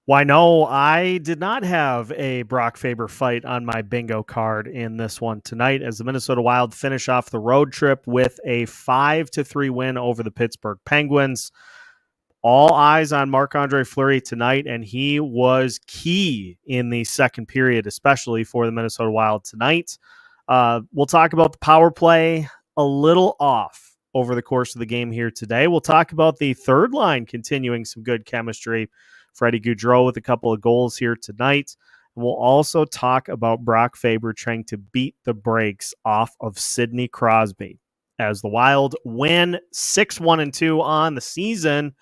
Why, no, I did not have a Brock Faber fight on my bingo card in this one tonight as the Minnesota Wild finish off the road trip with a 5-3 win over the Pittsburgh Penguins. All eyes on Marc-Andre Fleury tonight, and he was key in the second period, especially for the Minnesota Wild tonight. We'll talk about the power play a little off over the course of the game here today. We'll talk about the third line continuing some good chemistry. Freddy Gaudreau with a couple of goals here tonight. And we'll also talk about Brock Faber trying to beat the brakes off of Sidney Crosby as the Wild win 6-1-2 on the season.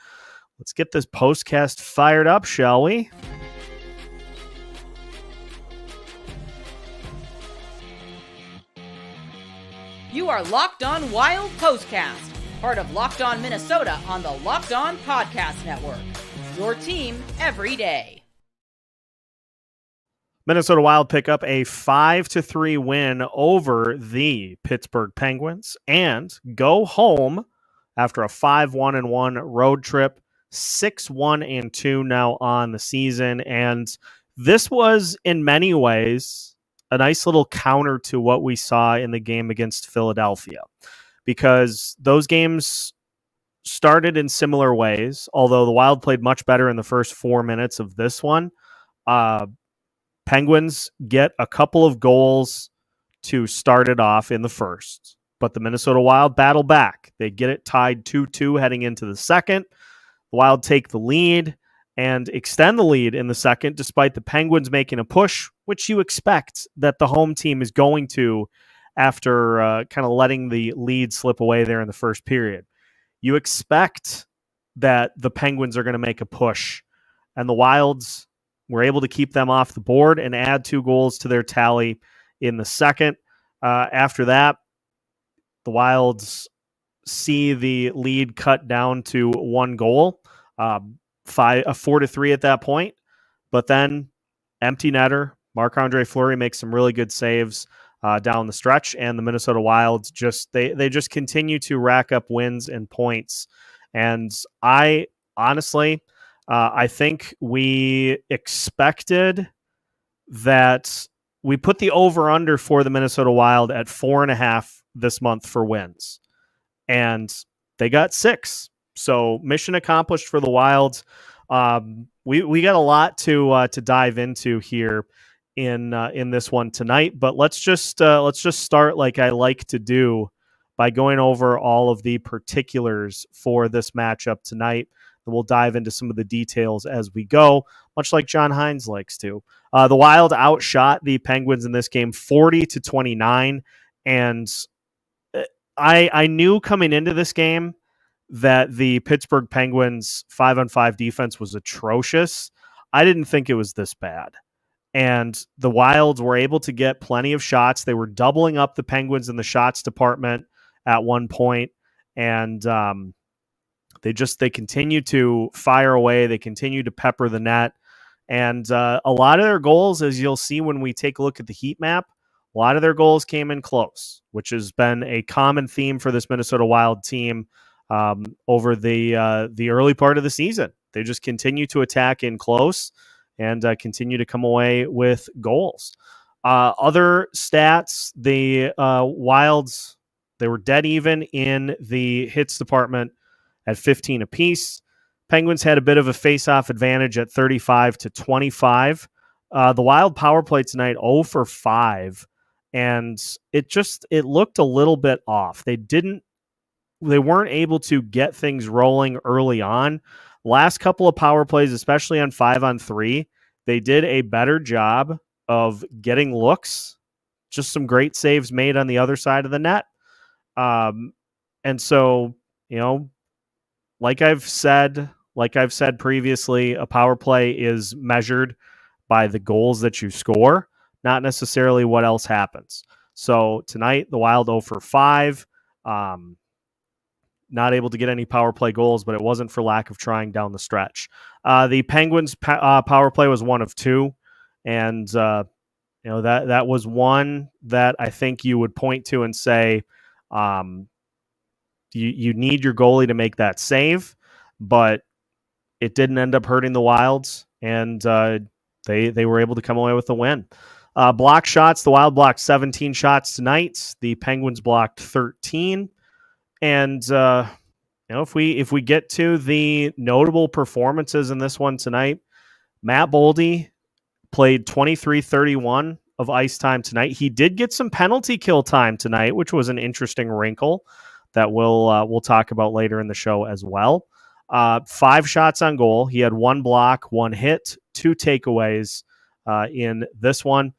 Let's get this postcast fired up, shall we? You are Locked On Wild Postcast, part of Locked On Minnesota on the Locked On Podcast Network. Your team every day. Minnesota Wild pick up a 5-3 win over the Pittsburgh Penguins and go home after a 5-1-1 road trip, 6-1-2 now on the season. And this was, in many ways, a nice little counter to what we saw in the game against Philadelphia, because those games started in similar ways, although the Wild played much better in the first 4 minutes of this one. Penguins get a couple of goals to start it off in the first, but the Minnesota Wild battle back. They get it tied 2-2 heading into the second. The Wild take the lead and extend the lead in the second, despite the Penguins making a push, which you expect that the home team is going to after kind of letting the lead slip away there in the first period. You expect that the Penguins are going to make a push, and the Wilds were able to keep them off the board and add 2 goals to their tally in the second. After that, the Wilds see the lead cut down to 1 goal, 4-3 at that point. But then empty netter, Marc-Andre Fleury makes some really good saves down the stretch, and the Minnesota Wild they just continue to rack up wins and points. And I honestly, I think we expected that we put the over-under for the Minnesota Wild at 4.5 this month for wins, and they got 6. So mission accomplished for the Wilds. We got a lot to dive into here in this one tonight, but let's just start like I like to do by going over all of the particulars for this matchup tonight. And we'll dive into some of the details as we go, much like John Hines likes to. The Wild outshot the Penguins in this game 40-29, and I knew coming into this game that the Pittsburgh Penguins 5-on-5 defense was atrocious. I didn't think it was this bad. And the Wilds were able to get plenty of shots. They were doubling up the Penguins in the shots department at one point, and they continue to fire away. They continue to pepper the net, and a lot of their goals, as you'll see when we take a look at the heat map, a lot of their goals came in close, which has been a common theme for this Minnesota Wild team over the early part of the season. They just continue to attack in close and continue to come away with goals. Other stats, the Wilds, they were dead even in the hits department at 15 apiece. Penguins had a bit of a face-off advantage at 35-25. The Wild power play tonight 0 for 5, and it looked a little bit off. They weren't able to get things rolling early on. Last couple of power plays, especially on 5-on-3, they did a better job of getting looks. Just some great saves made on the other side of the net. And so, like I've said previously, a power play is measured by the goals that you score, not necessarily what else happens. So tonight, the Wild 0 for 5. Not able to get any power play goals, but it wasn't for lack of trying down the stretch. The Penguins' power play was 1 of 2, and that was one that I think you would point to and say, you need your goalie to make that save, but it didn't end up hurting the Wilds. and they were able to come away with the win. Block shots, the Wild blocked 17 shots tonight. The Penguins blocked 13. And if we get to the notable performances in this one tonight, Matt Boldy played 23-31 of ice time tonight. He did get some penalty kill time tonight, which was an interesting wrinkle that we'll talk about later in the show as well. 5 shots on goal. He had 1 block, 1 hit, 2 takeaways in this one.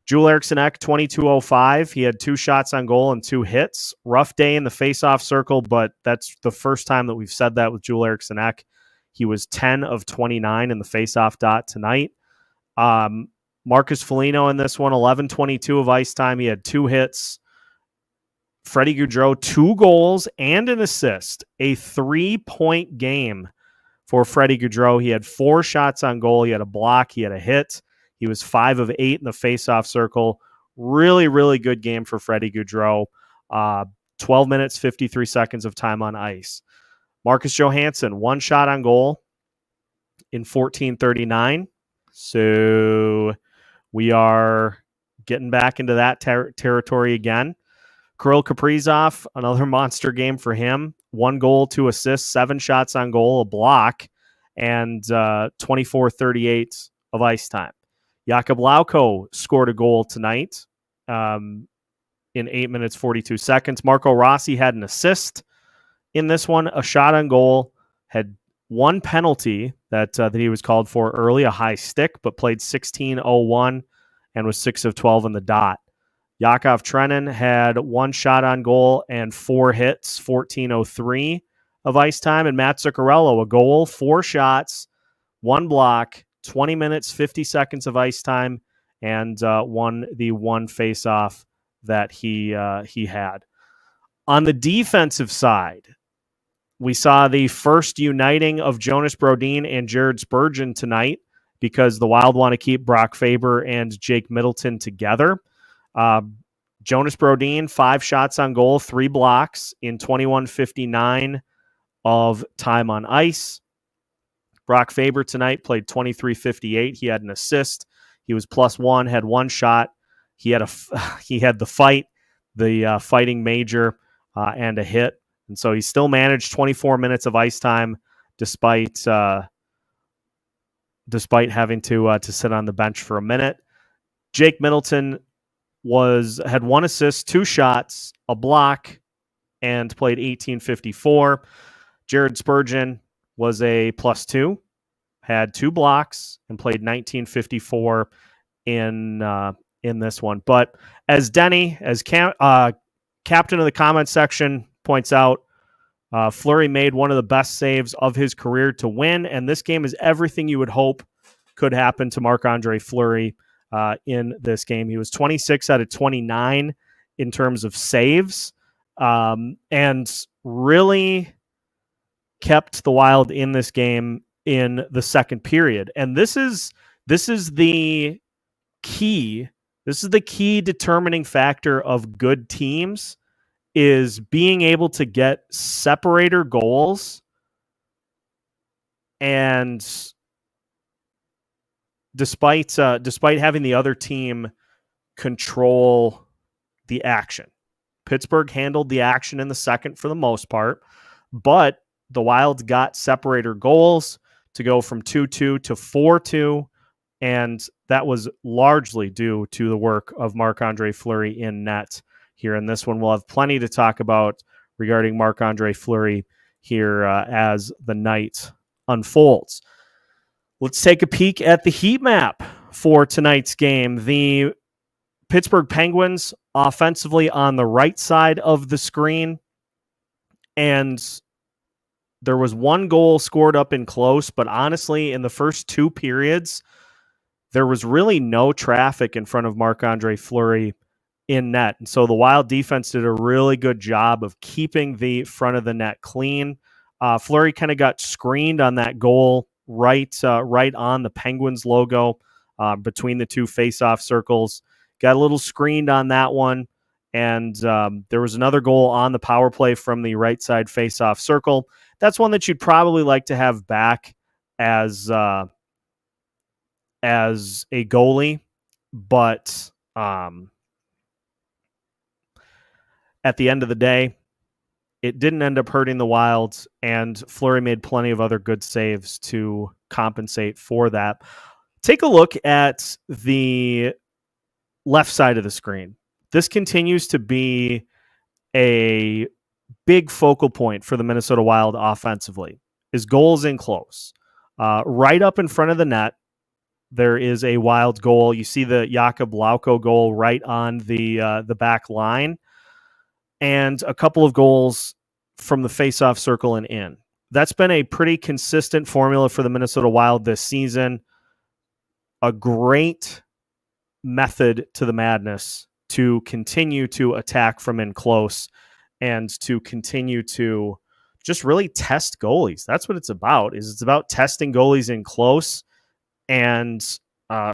Joel Eriksson Ek, 22:05. He had 2 shots on goal and 2 hits. Rough day in the faceoff circle, but that's the first time that we've said that with Joel Eriksson Ek. He was 10 of 29 in the faceoff dot tonight. Marcus Foligno in this one, 11:22 of ice time. He had 2 hits. Freddy Gaudreau, 2 goals and an assist. A 3-point game for Freddy Gaudreau. He had 4 shots on goal. He had a block. He had a hit. He was 5 of 8 in the faceoff circle. Really, really good game for Freddy Gaudreau. 12 minutes, 53 seconds of time on ice. Marcus Johansson, 1 shot on goal in 14:39. So we are getting back into that territory again. Kirill Kaprizov, another monster game for him. 1 goal, 2 assists, 7 shots on goal, a block, and 24:38 of ice time. Jakub Lauko scored a goal tonight in 8 minutes, 42 seconds. Marco Rossi had an assist in this one, a shot on goal, had 1 penalty that he was called for early, a high stick, but played 16:01 and was 6 of 12 in the dot. Yakov Trenin had 1 shot on goal and 4 hits, 14:03 of ice time. And Matt Zuccarello, a goal, 4 shots, 1 block, 20 minutes, 50 seconds of ice time, and won the 1 faceoff that he had. On the defensive side, we saw the first uniting of Jonas Brodin and Jared Spurgeon tonight because the Wild want to keep Brock Faber and Jake Middleton together. Jonas Brodin, 5 shots on goal, 3 blocks in 21:59 of time on ice. Brock Faber tonight played 23:58. He had an assist. He was +1, had 1 shot. He had the fight, the fighting major, and a hit. And so he still managed 24 minutes of ice time despite having to sit on the bench for a minute. Jake Middleton had 1 assist, 2 shots, a block, and played 18:54. Jared Spurgeon was a +2, had 2 blocks, and played 19:54 in this one. But as Denny, as captain of the comment section points out, Fleury made one of the best saves of his career to win, and this game is everything you would hope could happen to Marc-Andre Fleury in this game. He was 26 out of 29 in terms of saves, and really kept the Wild in this game in the second period. And this is the key. This is the key determining factor of good teams, is being able to get separator goals and despite having the other team control the action. Pittsburgh handled the action in the second for the most part, but the Wild got separator goals to go from 2-2 to 4-2, and that was largely due to the work of Marc-Andre Fleury in net here in this one. We'll have plenty to talk about regarding Marc-Andre Fleury here as the night unfolds. Let's take a peek at the heat map for tonight's game. The Pittsburgh Penguins offensively on the right side of the screen, and there was 1 goal scored up in close, but honestly, in the first 2 periods, there was really no traffic in front of Marc-Andre Fleury in net. And so the Wild defense did a really good job of keeping the front of the net clean. Fleury kind of got screened on that goal right on the Penguins logo between the 2 face-off circles. Got a little screened on that one. And there was another goal on the power play from the right side face-off circle. That's one that you'd probably like to have back as as a goalie, but at the end of the day, it didn't end up hurting the Wild, and Fleury made plenty of other good saves to compensate for that. Take a look at the left side of the screen. This continues to be a big focal point for the Minnesota Wild offensively, is goals in close. Right up in front of the net, there is a Wild goal. You see the Jakub Lauko goal right on the back line, and a couple of goals from the faceoff circle and in. That's been a pretty consistent formula for the Minnesota Wild this season. A great method to the madness to continue to attack from in close and to continue to just really test goalies. That's what it's about. It's about testing goalies in close and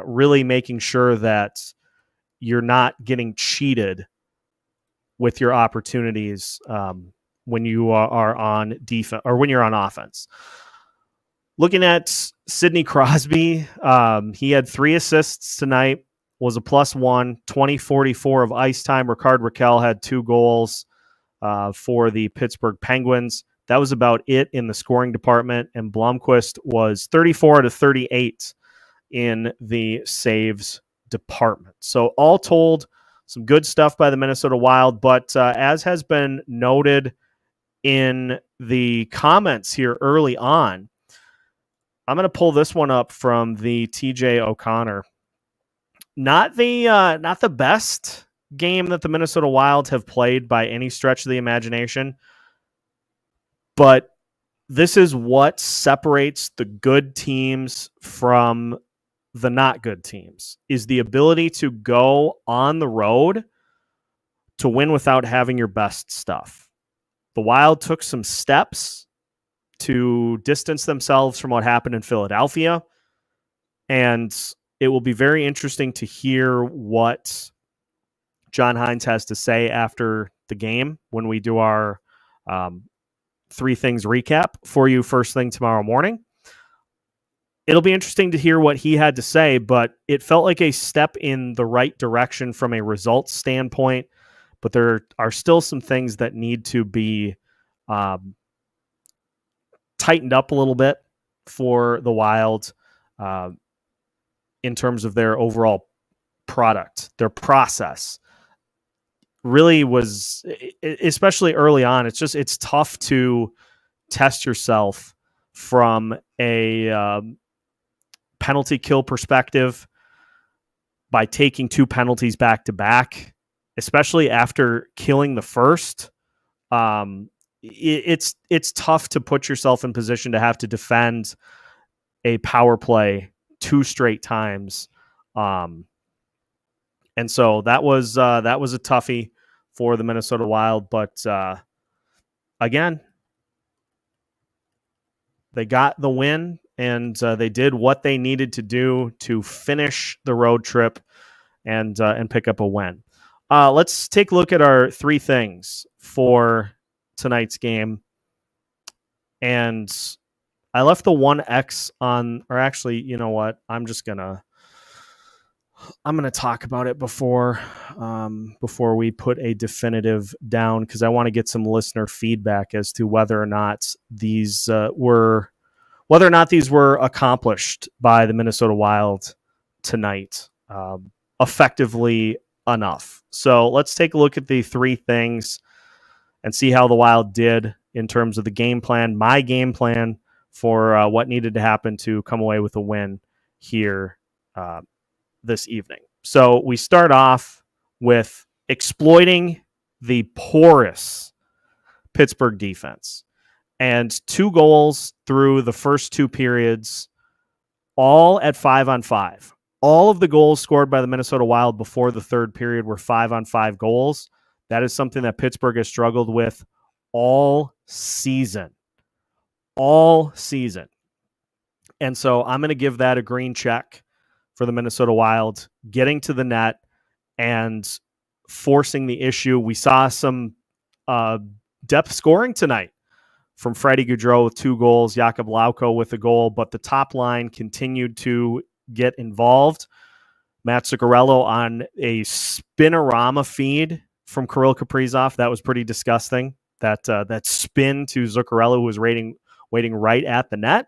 really making sure that you're not getting cheated with your opportunities when you are on defense or when you're on offense. Looking at Sidney Crosby, he had 3 assists tonight, was a +1, 20-44 of ice time. Rickard Rakell had 2 goals for the Pittsburgh Penguins. That was about it in the scoring department, and Blomqvist was 34 out of 38 in the saves department. So all told, some good stuff by the Minnesota Wild, but as has been noted in the comments here early on, I'm going to pull this one up from the TJ O'Connor. Not the best game that the Minnesota Wild have played by any stretch of the imagination, but this is what separates the good teams from the not good teams, is the ability to go on the road to win without having your best stuff. The Wild took some steps to distance themselves from what happened in Philadelphia, and it will be very interesting to hear what John Hines has to say after the game when we do our 3 things recap for you first thing tomorrow morning. It'll be interesting to hear what he had to say, but it felt like a step in the right direction from a results standpoint, but there are still some things that need to be tightened up a little bit for the Wild in terms of their overall product, their process. Really was, especially early on, it's tough to test yourself from a penalty kill perspective by taking 2 penalties back to back, especially after killing the first. It's tough to put yourself in position to have to defend a power play 2 straight times. And so that was a toughie for the Minnesota Wild, but again, they got the win, and they did what they needed to do to finish the road trip and pick up a win. Let's take a look at our 3 things for tonight's game. And I left the 1X on, or actually, you know what? I'm going to talk about it before we put a definitive down, because I want to get some listener feedback as to whether or not these were accomplished by the Minnesota Wild tonight effectively enough. So let's take a look at the 3 things and see how the Wild did in terms of the game plan, my game plan for what needed to happen to come away with a win here this evening. So we start off with exploiting the porous Pittsburgh defense, and 2 goals through the first 2 periods, all at 5-on-5. All of the goals scored by the Minnesota Wild before the 3rd period were 5-on-5 goals. That is something that Pittsburgh has struggled with all season. And so I'm going to give that a green check for the Minnesota Wild, getting to the net and forcing the issue. We saw some depth scoring tonight from Freddy Gaudreau with 2 goals, Jakub Lauko with a goal, but the top line continued to get involved. Matt Zuccarello on a spinorama feed from Kirill Kaprizov. That was pretty disgusting. That spin to Zuccarello, who was waiting right at the net,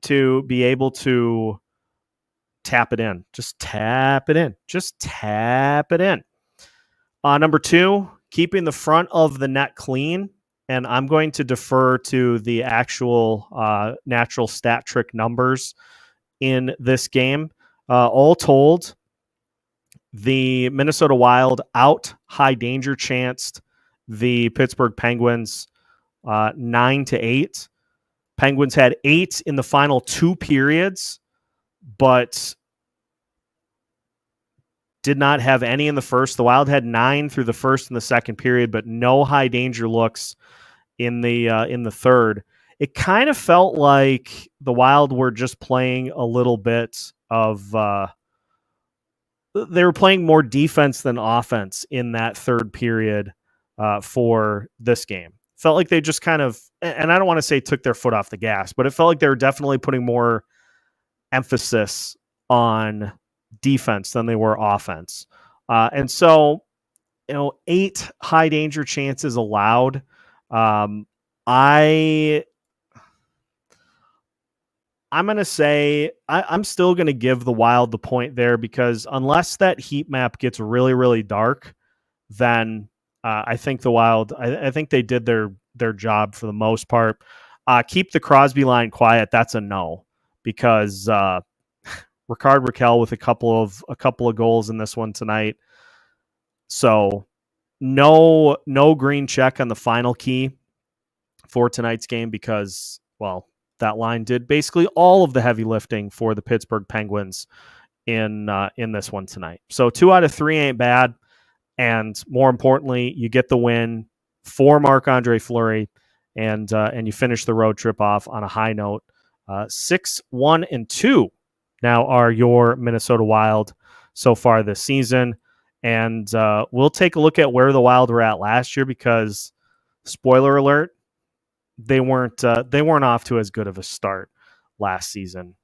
to be able to tap it in. Just tap it in. Just tap it in. Number 2, keeping the front of the net clean. And I'm going to defer to the actual natural stat trick numbers in this game. All told, the Minnesota Wild out high danger chanced the Pittsburgh Penguins 9-8. Penguins had 8 in the final 2 periods, but did not have any in the first. The Wild had 9 through the first and the second period, but no high danger looks in the third. It kind of felt like the Wild were just playing a little bit of they were playing more defense than offense in that third period for this game. Felt like they just kind of, and I don't want to say took their foot off the gas, but it felt like they were definitely putting more emphasis on defense than they were offense. And so, 8 high danger chances allowed. I'm going to say I'm still going to give the Wild the point there, because unless that heat map gets really, really dark, then I think the Wild, I think they did their job for the most part. Keep the Crosby line quiet. That's a no, because Rickard Rakell with a couple of goals in this one tonight. So no green check on the final key for tonight's game, because, well, that line did basically all of the heavy lifting for the Pittsburgh Penguins in this one tonight. So 2 out of 3 ain't bad. And more importantly, you get the win for Marc-Andre Fleury, and you finish the road trip off on a high note. 6-1-2 now are your Minnesota Wild so far this season. And we'll take a look at where the Wild were at last year, because, spoiler alert, they weren't off to as good of a start last season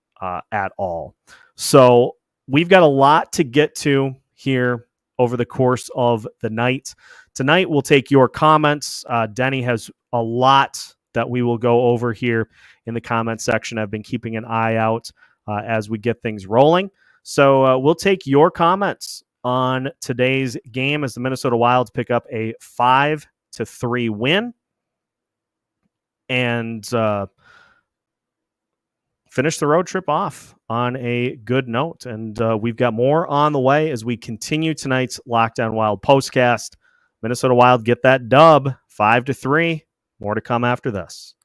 at all. So we've got a lot to get to here over the course of the night. Tonight, we'll take your comments. Denny has a lot that we will go over here in the comment section. I've been keeping an eye out as we get things rolling. So we'll take your comments on today's game as the Minnesota Wild pick up a 5-3 win and finish the road trip off on a good note. And we've got more on the way as we continue tonight's Locked On Wild postcast. Minnesota Wild get that dub, 5-3. More to come after this.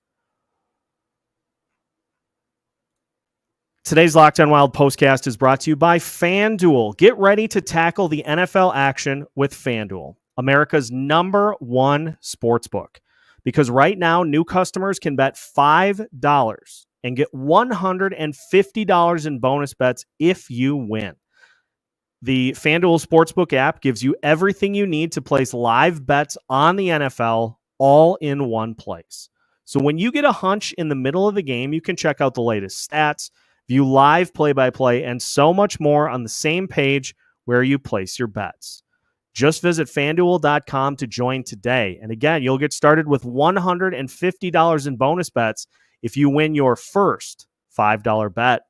Today's Locked On Wild postcast is brought to you by FanDuel. Get ready to tackle the NFL action with FanDuel, America's #1 sportsbook. Because right now, new customers can bet $5 and get $150 in bonus bets if you win. The FanDuel Sportsbook app gives you everything you need to place live bets on the NFL all in one place. So when you get a hunch in the middle of the game, you can check out the latest stats, view live play-by-play, and so much more on the same page where you place your bets. Just visit FanDuel.com to join today. And again, you'll get started with $150 in bonus bets if you win your first $5 bet.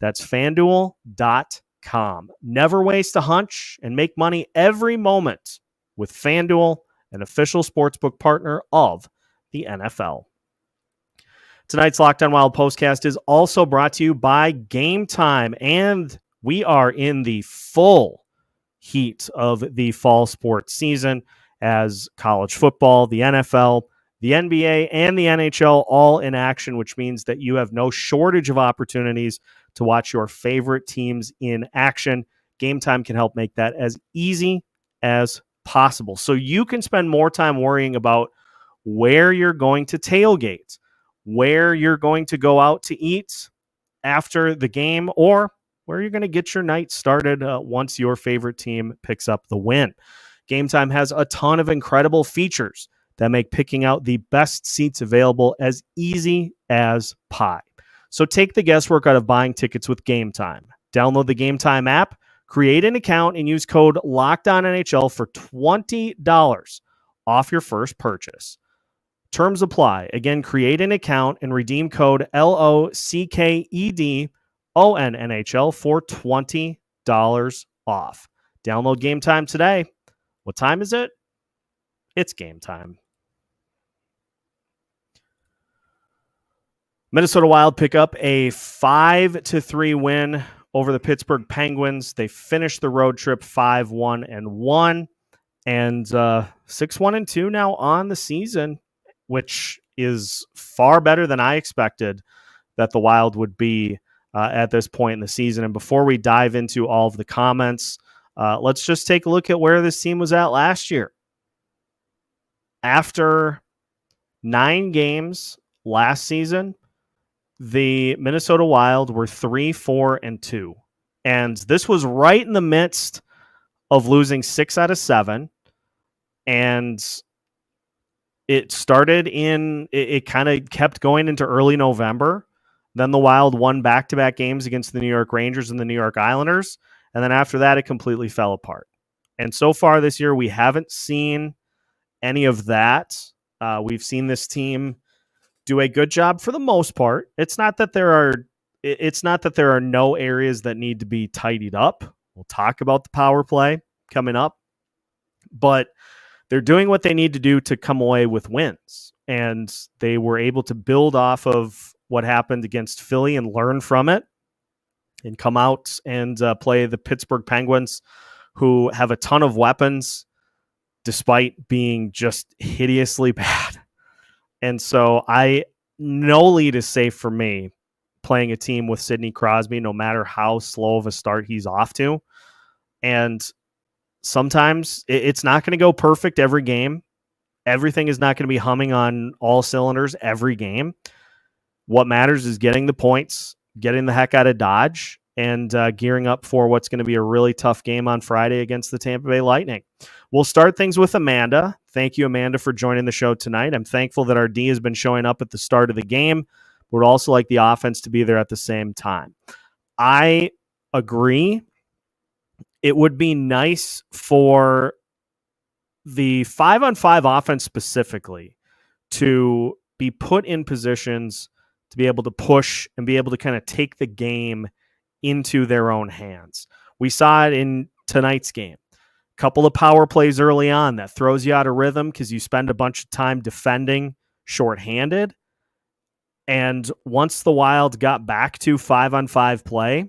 That's FanDuel.com. Never waste a hunch and make money every moment with FanDuel, an official sportsbook partner of the NFL. Tonight's Locked On Wild postcast is also brought to you by Game Time, and we are in the full heat of the fall sports season as college football, the NFL, the NBA, and the NHL all in action, which means that you have no shortage of opportunities to watch your favorite teams in action. Game Time can help make that as easy as possible, so you can spend more time worrying about where you're going to tailgate, where you're going to go out to eat after the game, or where you're going to get your night started once your favorite team picks up the win. Game Time has a ton of incredible features that make picking out the best seats available as easy as pie. So take the guesswork out of buying tickets with Game Time. Download the Game Time app, create an account, and use code LOCKEDONNHL for $20 off your first purchase. Terms apply. Again, create an account and redeem code LOCKEDONNHL for $20 off. Download Game Time today. What time is it? It's game time. Minnesota Wild pick up a 5-3 win over the Pittsburgh Penguins. They finished the road trip 5-1-1 and 6-1-2 now on the season, which is far better than I expected that the Wild would be at this point in the season. And before we dive into all of the comments, let's just take a look at where this team was at last year. After 9 games last season, the Minnesota Wild were 3-4-2. And this was right in the midst of losing 6 out of 7. And it started it kind of kept going into early November. Then the Wild won back-to-back games against the New York Rangers and the New York Islanders. And then after that, it completely fell apart. And so far this year, we haven't seen any of that. We've seen this team do a good job for the most part. It's not that there are no areas that need to be tidied up. We'll talk about the power play coming up, but they're doing what they need to do to come away with wins. And they were able to build off of what happened against Philly and learn from it and come out and play the Pittsburgh Penguins, who have a ton of weapons despite being just hideously bad. And so no lead is safe for me playing a team with Sidney Crosby, no matter how slow of a start he's off to. And sometimes it's not going to go perfect every game. Everything is not going to be humming on all cylinders every game. What matters is getting the points, getting the heck out of Dodge, and gearing up for what's going to be a really tough game on Friday against the Tampa Bay Lightning. We'll start things with Amanda. Thank you, Amanda, for joining the show tonight. I'm thankful that our D has been showing up at the start of the game. We'd also like the offense to be there at the same time. I agree. It would be nice for the 5-on-5 offense specifically to be put in positions to be able to push and be able to kind of take the game into their own hands. We saw it in tonight's game. A couple of power plays early on that throws you out of rhythm because you spend a bunch of time defending shorthanded. And once the Wild got back to 5-on-5 play,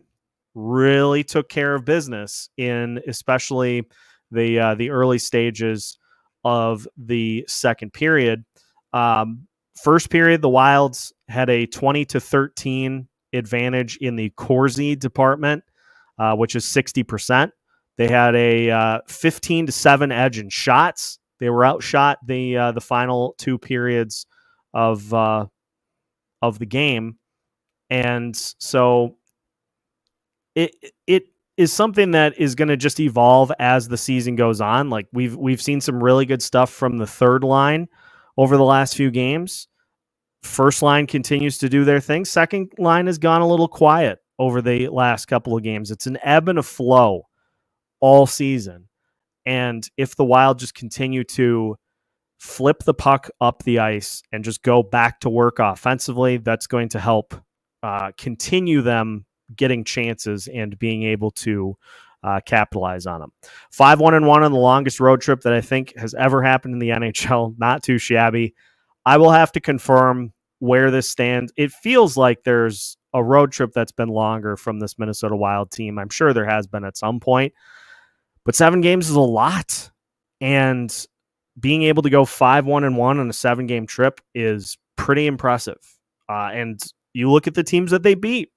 really took care of business in especially the early stages of the second period. First period, the Wilds had a 20-13 advantage in the Corsi department, which is 60%. They had a 15-7 edge in shots. They were outshot the final 2 periods of the game, and so it is something that is going to just evolve as the season goes on. Like we've seen some really good stuff from the third line over the last few games. First line continues to do their thing. Second line has gone a little quiet over the last couple of games. It's an ebb and a flow all season. And if the Wild just continue to flip the puck up the ice and just go back to work offensively, that's going to help continue them getting chances and being able to capitalize on them. 5-1-1 on the longest road trip that I think has ever happened in the NHL. Not too shabby. I will have to confirm where this stands. It feels like there's a road trip that's been longer from this Minnesota Wild team. I'm sure there has been at some point, but 7 games is a lot. And being able to go 5-1-1 on a 7-game trip is pretty impressive. And you look at the teams that they beat.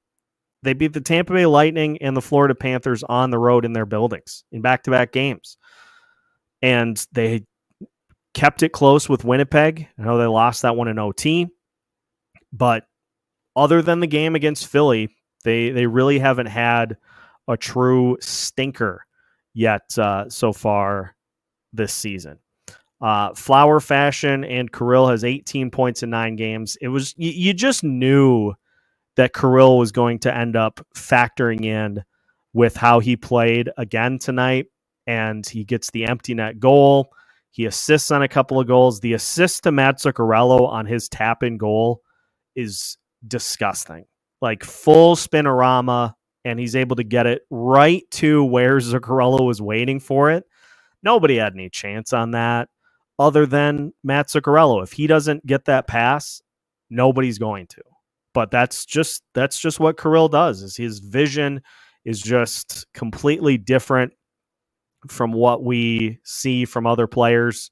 They beat the Tampa Bay Lightning and the Florida Panthers on the road in their buildings in back-to-back games. And they kept it close with Winnipeg. I know they lost that one in OT. But other than the game against Philly, they really haven't had a true stinker yet so far this season. Flower Fashion and Kirill has 18 points in 9 games. It was you just knew that Kirill was going to end up factoring in with how he played again tonight, and he gets the empty net goal. He assists on a couple of goals. The assist to Matt Zuccarello on his tap-in goal is disgusting. Like full spinorama, and he's able to get it right to where Zuccarello was waiting for it. Nobody had any chance on that other than Matt Zuccarello. If he doesn't get that pass, nobody's going to. But that's just what Kirill does. Is his vision is just completely different from what we see from other players,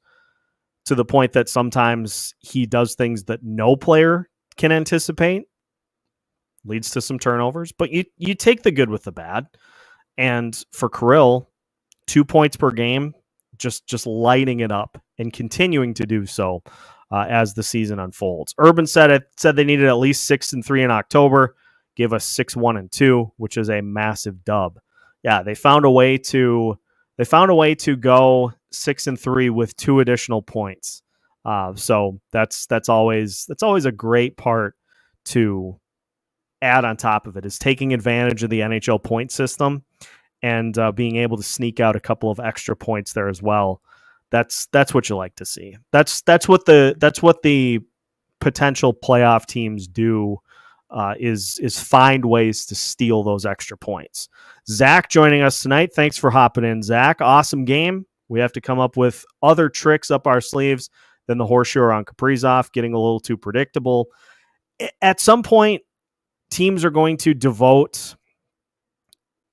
to the point that sometimes he does things that no player can anticipate. Leads to some turnovers, but you take the good with the bad. And for Kirill, 2 points per game, just lighting it up and continuing to do so as the season unfolds. Urban said they needed at least 6-3 in October, gave us 6-1-2, which is a massive dub. Yeah, they found a way to go 6-3 with 2 additional points. So that's always a great part to add on top of it, is taking advantage of the NHL point system and being able to sneak out a couple of extra points there as well. That's what you like to see. That's what the potential playoff teams do, is find ways to steal those extra points. Zach joining us tonight. Thanks for hopping in, Zach. Awesome game. We have to come up with other tricks up our sleeves than the horseshoe on Kaprizov, getting a little too predictable. At some point, teams are going to devote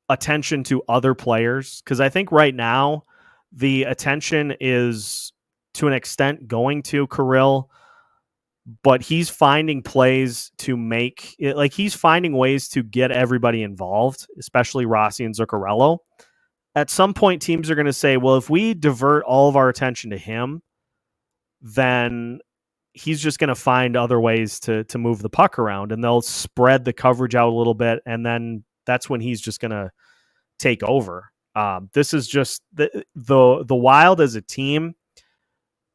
attention to other players, because I think right now the attention is to an extent going to Kirill, but he's finding plays to make it, like he's finding ways to get everybody involved, especially Rossi and Zuccarello. At some point, teams are going to say, well, if we divert all of our attention to him, then he's just going to find other ways to move the puck around, and they'll spread the coverage out a little bit. And then that's when he's just going to take over. This is just the Wild as a team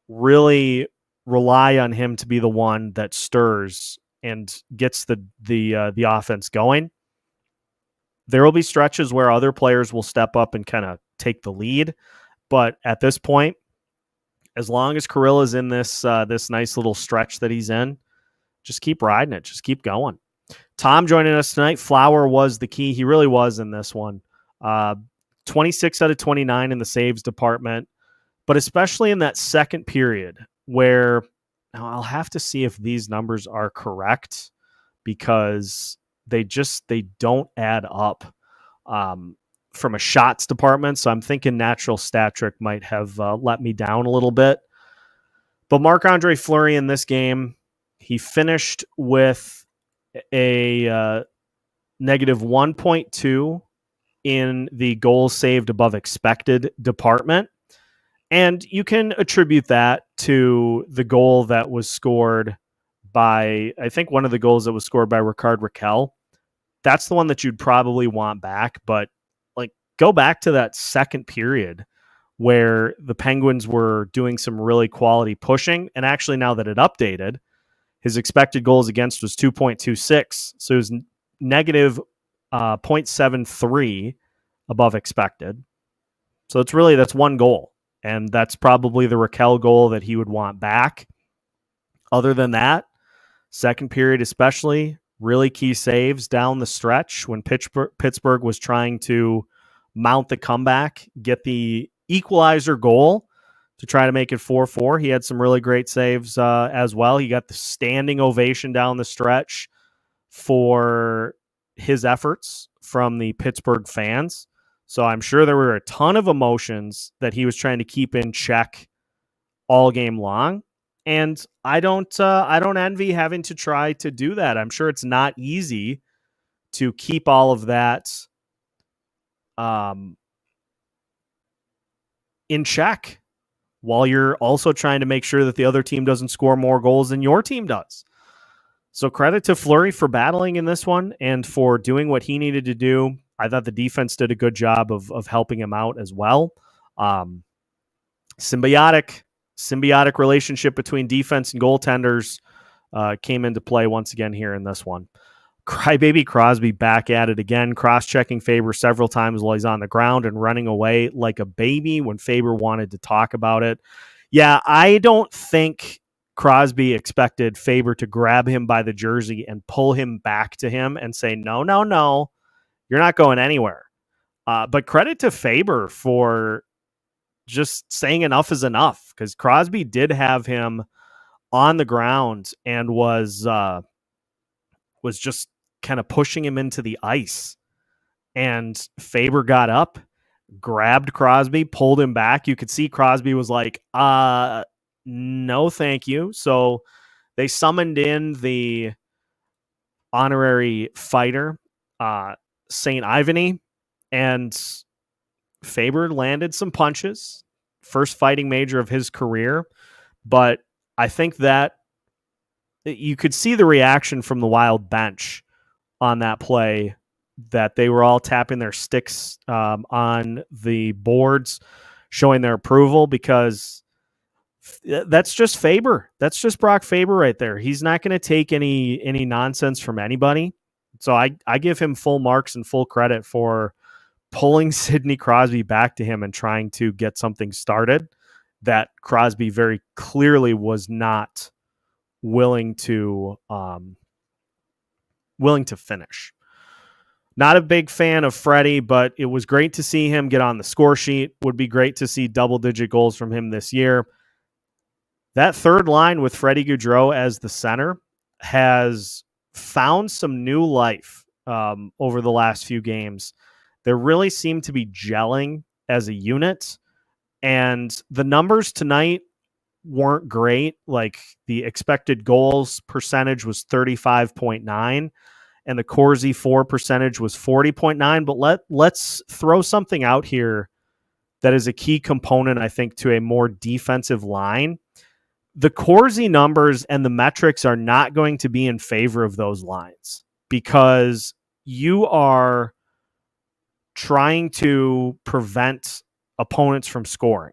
really rely on him to be the one that stirs and gets the offense going. There will be stretches where other players will step up and kind of take the lead. But at this point, as long as Kirill is in this nice little stretch that he's in, just keep riding it. Just keep going. Tom joining us tonight. Flower was the key. He really was in this one. 26 out of 29 in the saves department, but especially in that second period where, now I'll have to see if these numbers are correct, because they don't add up from a shots department. So I'm thinking Natural Stat Trick might have let me down a little bit. But Marc-Andre Fleury in this game, he finished with a negative 1.2 in the goals saved above expected department. And you can attribute that to the goal that was scored by, I think one of the goals that was scored by Rickard Rakell. That's the one that you'd probably want back. But like, go back to that second period where the Penguins were doing some really quality pushing. And actually, now that it updated, his expected goals against was 2.26. So it was negative 0.73 above expected. So that's one goal. And that's probably the Rakell goal that he would want back. Other than that, second period especially, really key saves down the stretch when Pittsburgh was trying to mount the comeback, get the equalizer goal to try to make it 4-4. He had some really great saves as well. He got the standing ovation down the stretch for his efforts from the Pittsburgh fans. So I'm sure there were a ton of emotions that he was trying to keep in check all game long. And I don't envy having to try to do that. I'm sure it's not easy to keep all of that in check while you're also trying to make sure that the other team doesn't score more goals than your team does. So credit to Fleury for battling in this one and for doing what he needed to do. I thought the defense did a good job of helping him out as well. Symbiotic relationship between defense and goaltenders came into play once again here in this one. Crybaby Crosby back at it again, cross-checking Faber several times while he's on the ground and running away like a baby when Faber wanted to talk about it. Yeah, I don't think Crosby expected Faber to grab him by the jersey and pull him back to him and say, no, you're not going anywhere. But credit to Faber for just saying enough is enough, because Crosby did have him on the ground and was just kind of pushing him into the ice. And Faber got up, grabbed Crosby, pulled him back. You could see Crosby was like, no, thank you. So they summoned in the honorary fighter, St. Ivany, and Faber landed some punches. First fighting major of his career. But I think that you could see the reaction from the Wild bench on that play, that they were all tapping their sticks on the boards, showing their approval, because that's just Faber. That's just Brock Faber right there. He's not going to take any nonsense from anybody. So I give him full marks and full credit for pulling Sidney Crosby back to him and trying to get something started that Crosby very clearly was not willing to finish. Not a big fan of Freddy, but it was great to see him get on the score sheet. Would be great to see double-digit goals from him this year. That third line with Freddy Gaudreau as the center has found some new life over the last few games. They really seem to be gelling as a unit, and the numbers tonight weren't great. Like, the expected goals percentage was 35.9, and the Corsi for percentage was 40.9. But let's throw something out here that is a key component, I think, to a more defensive line. The Corsi numbers and the metrics are not going to be in favor of those lines, because you are trying to prevent opponents from scoring.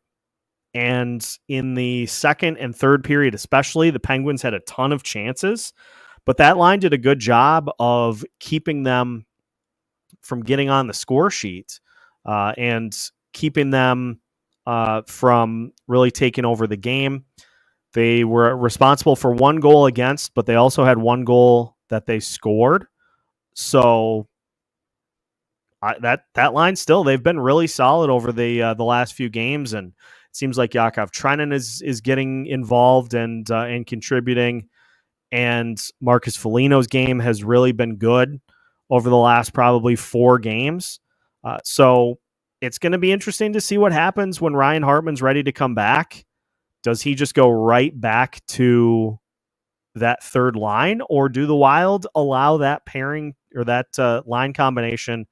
And in the second and third period especially, the Penguins had a ton of chances, but that line did a good job of keeping them from getting on the score sheet and keeping them from really taking over the game. They were responsible for one goal against, but they also had one goal that they scored. So that line still, they've been really solid over the last few games, and it seems like Jakub Trenin is getting involved and contributing, and Marcus Foligno's game has really been good over the last probably 4 games. So it's going to be interesting to see what happens when Ryan Hartman's ready to come back. Does he just go right back to that third line, or do the Wild allow that pairing or that line combination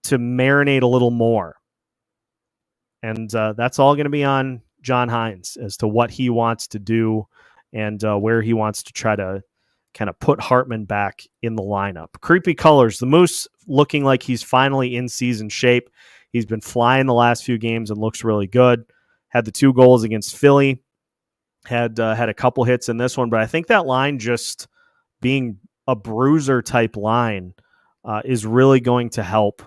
to marinate a little more? And that's all going to be on John Hines as to what he wants to do and where he wants to try to kind of put Hartman back in the lineup. Creepy colors. The Moose looking like he's finally in season shape. He's been flying the last few games and looks really good. Had the 2 goals against Philly. Had a couple hits in this one, but I think that line just being a bruiser type line is really going to help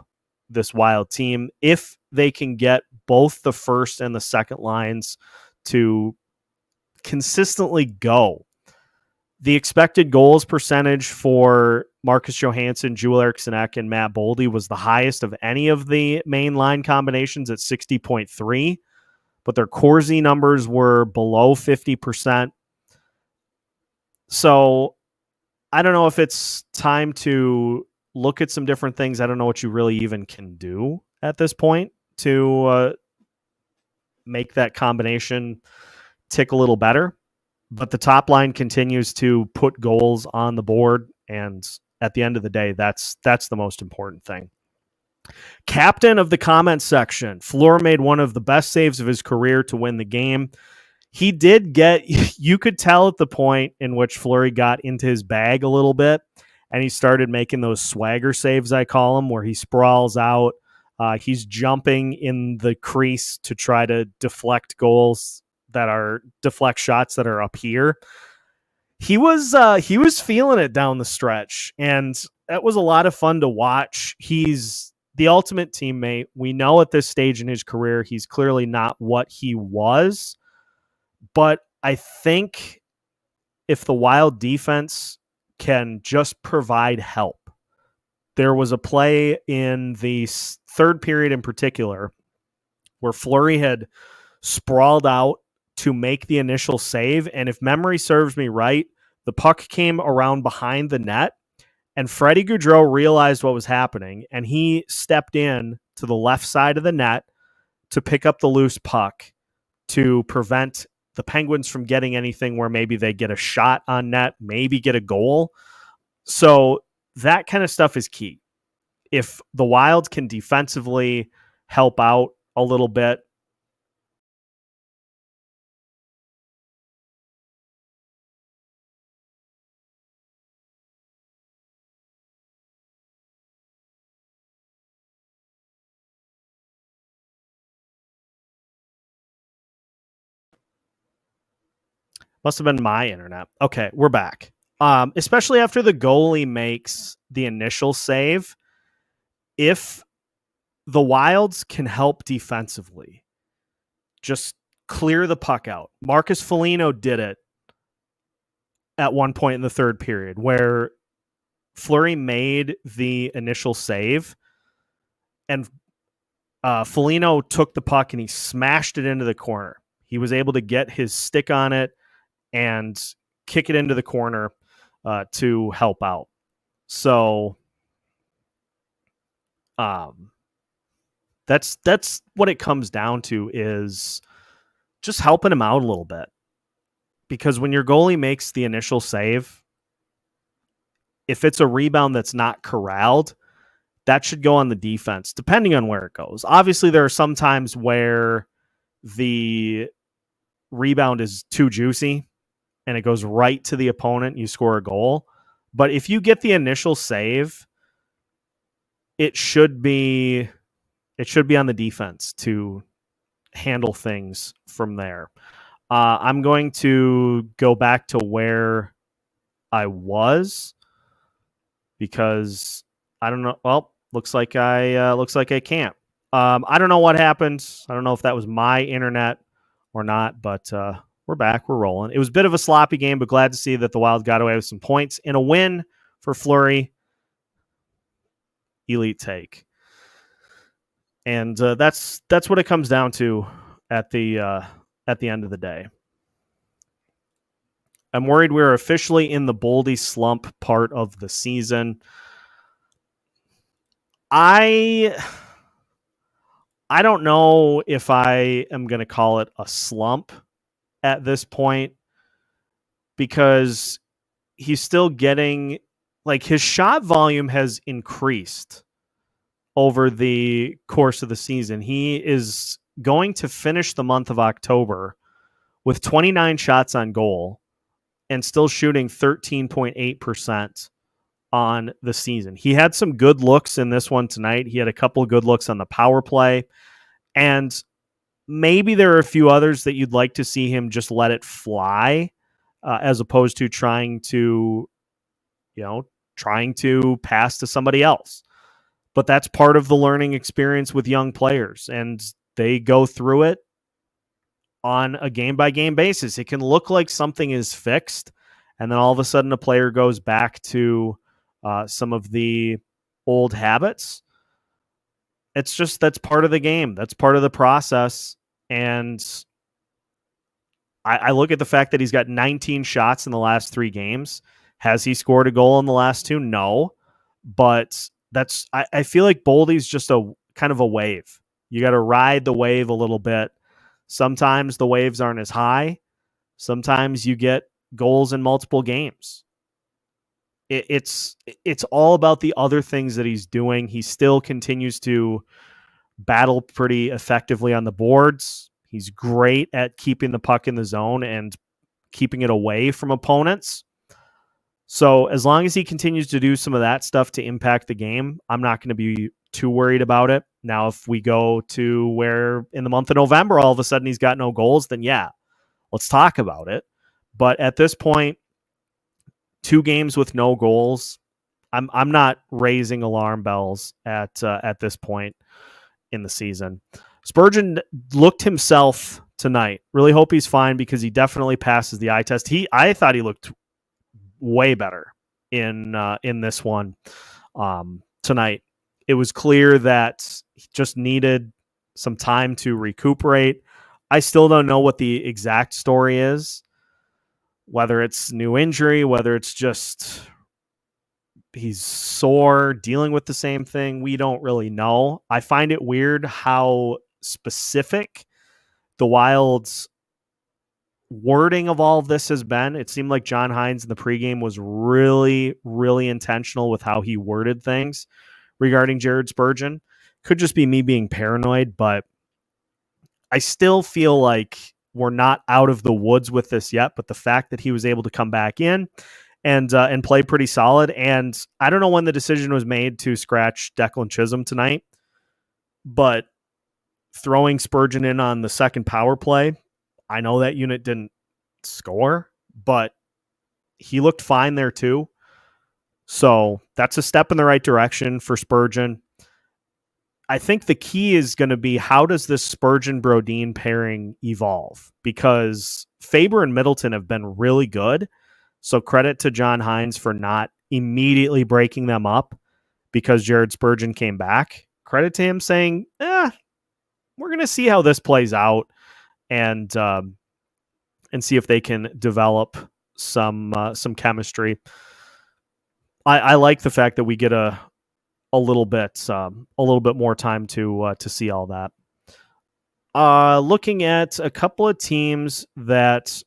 this Wild team if they can get both the first and the second lines to consistently go. The expected goals percentage for Marcus Johansson, Joel Eriksson Ek, and Matt Boldy was the highest of any of the main line combinations at 60.3, but their Corsi numbers were below 50%. So I don't know if it's time to look at some different things. I don't know what you really even can do at this point to make that combination tick a little better. But the top line continues to put goals on the board, and at the end of the day, that's the most important thing. Captain of the comments section, Fleur made one of the best saves of his career to win the game. He did get, you could tell at the point in which Fleury got into his bag a little bit, and he started making those swagger saves, I call them, where he sprawls out. He's jumping in the crease to try to deflect shots that are up here. he was feeling it down the stretch, and that was a lot of fun to watch. He's the ultimate teammate. We know at this stage in his career, he's clearly not what he was, but I think if the Wild defense can just provide help. There was a play in the third period in particular where Fleury had sprawled out to make the initial save, and if memory serves me right, the puck came around behind the net, and Freddy Gaudreau realized what was happening, and he stepped in to the left side of the net to pick up the loose puck to prevent the Penguins from getting anything where maybe they get a shot on net, maybe get a goal. So that kind of stuff is key. If the Wild can defensively help out a little bit, must have been my internet. Okay, we're back. Especially after the goalie makes the initial save, if the Wilds can help defensively, just clear the puck out. Marcus Foligno did it at one point in the third period where Fleury made the initial save, and Foligno took the puck and he smashed it into the corner. He was able to get his stick on it and kick it into the corner to help out. So that's what it comes down to, is just helping him out a little bit. Because when your goalie makes the initial save, if it's a rebound that's not corralled, that should go on the defense, depending on where it goes. Obviously, there are some times where the rebound is too juicy and it goes right to the opponent, you score a goal. But if you get the initial save, it should be on the defense to handle things from there. I'm going to go back to where I was because I don't know. Well, looks like I can't. I don't know what happened. I don't know if that was my internet or not, but we're back. We're rolling. It was a bit of a sloppy game, but glad to see that the Wild got away with some points and a win for Fleury. Elite take. And that's what it comes down to at the end of the day. I'm worried we're officially in the Boldy slump part of the season. I don't know if I am going to call it a slump at this point, because he's still getting, like, his shot volume has increased over the course of the season. He is going to finish the month of October with 29 shots on goal and still shooting 13.8% on the season. He had some good looks in this one tonight. He had a couple of good looks on the power play, and maybe there are a few others that you'd like to see him just let it fly, as opposed to trying to pass to somebody else. But that's part of the learning experience with young players, and they go through it on a game-by-game basis. It can look like something is fixed, and then all of a sudden a player goes back to some of the old habits. It's just, that's part of the game. That's part of the process. And I look at the fact that he's got 19 shots in the last 3 games. Has he scored a goal in the last 2? No. But I feel like Boldy's just a kind of a wave. You got to ride the wave a little bit. Sometimes the waves aren't as high. Sometimes you get goals in multiple games. It's all about the other things that he's doing. He still continues to battle pretty effectively on the boards. He's great at keeping the puck in the zone and keeping it away from opponents. So as long as he continues to do some of that stuff to impact the game, I'm not going to be too worried about it. Now, if we go to where in the month of November, all of a sudden he's got no goals, then yeah, let's talk about it. But at this point, 2 games with no goals. I'm not raising alarm bells at this point in the season. Spurgeon looked himself tonight. Really hope he's fine because he definitely passes the eye test. I thought he looked way better in this one tonight. It was clear that he just needed some time to recuperate. I still don't know what the exact story is, whether it's new injury, whether it's just he's sore, dealing with the same thing. We don't really know. I find it weird how specific the Wild's wording of all of this has been. It seemed like John Hines in the pregame was really, really intentional with how he worded things regarding Jared Spurgeon. Could just be me being paranoid, but I still feel like we're not out of the woods with this yet. But the fact that he was able to come back in and play pretty solid, and I don't know when the decision was made to scratch Declan Chisholm tonight, but throwing Spurgeon in on the second power play, I know that unit didn't score, but he looked fine there too. So that's a step in the right direction for Spurgeon. I think the key is going to be, how does this Spurgeon-Brodin pairing evolve? Because Faber and Middleton have been really good. So credit to John Hines for not immediately breaking them up because Jared Spurgeon came back. Credit to him saying, we're going to see how this plays out and see if they can develop some chemistry. I like the fact that we get a little bit more time to see all that. Looking at a couple of teams that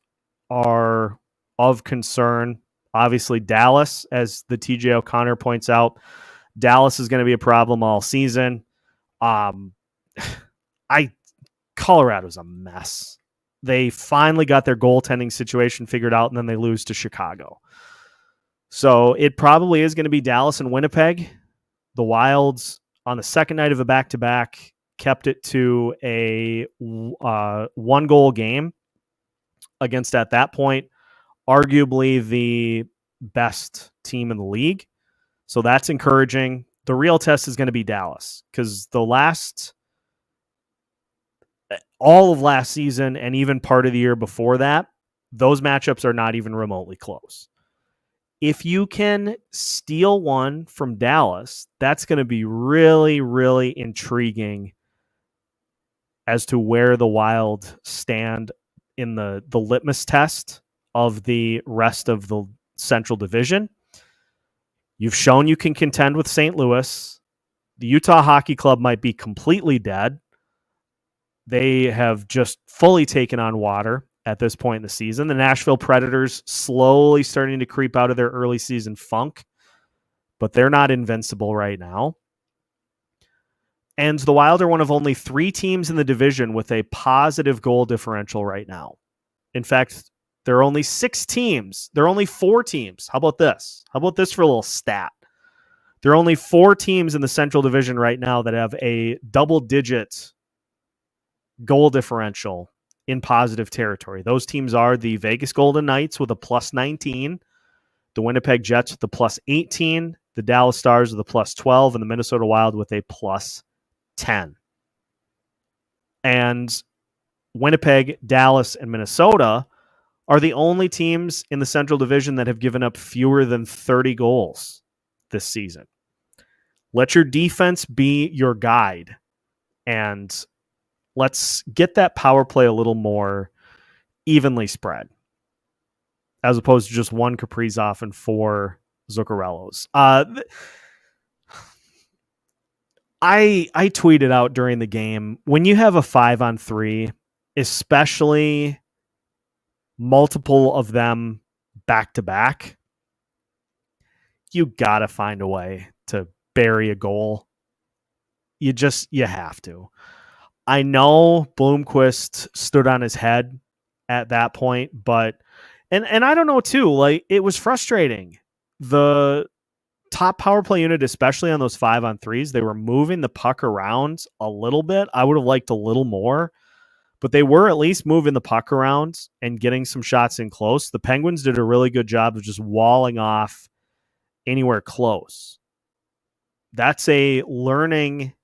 are of concern, obviously Dallas, as the TJ O'Connor points out, Dallas is going to be a problem all season. Colorado's a mess. They finally got their goaltending situation figured out, and then they lose to Chicago. So it probably is going to be Dallas and Winnipeg. The Wilds, on the second night of a back-to-back, kept it to a 1-goal game against, at that point, arguably the best team in the league. So that's encouraging. The real test is going to be Dallas, because all of last season and even part of the year before that, those matchups are not even remotely close. If you can steal one from Dallas, that's going to be really, really intriguing as to where the Wild stand in the litmus test of the rest of the Central Division. You've shown you can contend with St. Louis. The Utah Hockey Club might be completely dead. They have just fully taken on water at this point in the season. The Nashville Predators slowly starting to creep out of their early season funk, but they're not invincible right now. And the Wild are one of only 3 teams in the division with a positive goal differential right now. In fact, there are only 6 teams. There are only 4 teams. How about this? How about this for a little stat? There are only 4 teams in the Central Division right now that have a double-digit goal differential in positive territory. Those teams are the Vegas Golden Knights with a +19, the Winnipeg Jets with a +18, the Dallas Stars with a +12, and the Minnesota Wild with a +10. And Winnipeg, Dallas, and Minnesota are the only teams in the Central Division that have given up fewer than 30 goals this season. Let your defense be your guide, and let's get that power play a little more evenly spread, as opposed to just 1 Kaprizov and 4 Zuccarellos. I tweeted out during the game, when you have a 5-on-3, especially multiple of them back-to-back, you got to find a way to bury a goal. You have to. I know Bloomquist stood on his head at that point, but and I don't know too, like, it was frustrating. The top power play unit, especially on those 5-on-3s, they were moving the puck around a little bit. I would have liked a little more, but they were at least moving the puck around and getting some shots in close. The Penguins did a really good job of just walling off anywhere close. That's a learning